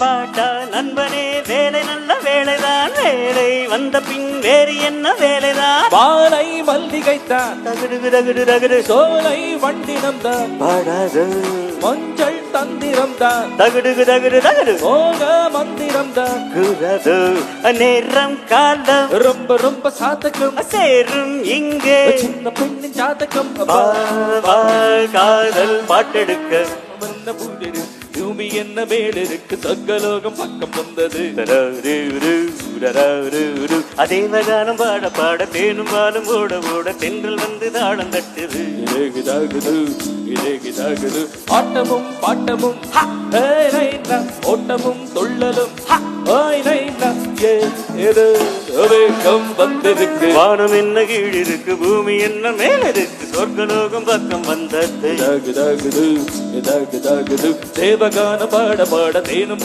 பாட்டா நண்பனே வேலை நல்ல வேலைதான், வேலை வந்த பின் வேறு என்ன வேலைதான். வாழை மல்லிகைத்தான், தகுடு தகுடு தகுடு சோலை வண்டினம் தான், பாடாது மஞ்சள் தந்திரம் தான், தகுடு தகுடு தகுடு மோக மந்திரம் தான், குரது நேரம் காலம் ரொம்ப ரொம்ப சாதகம் சேரும் இங்கே சின்ன பெண்ணின் ஜாதகம். காதல் பாட்டெடுக்க என்ன பூண்டிரு பூமி என்ன மேலிருக்கு, சொர்க்கலோகம் பக்கம் வந்தது. அதேவகானம் பாட பாட தேனும் பாலும் ஓட ஓட தென்றல் வந்து தாளம் தட்டுது. இலேகுதாகுது இலேகுதாகுது ஆட்டமும் பாட்டமும் ஓட்டமும் துள்ளலும் வந்திருக்கு. வானம் என்ன கீழ் இருக்கு, பூமி என்ன மேல இருக்கு, சொர்க்கலோகம் பக்கம் வந்தது. தேவகான பாட பாட தேனும்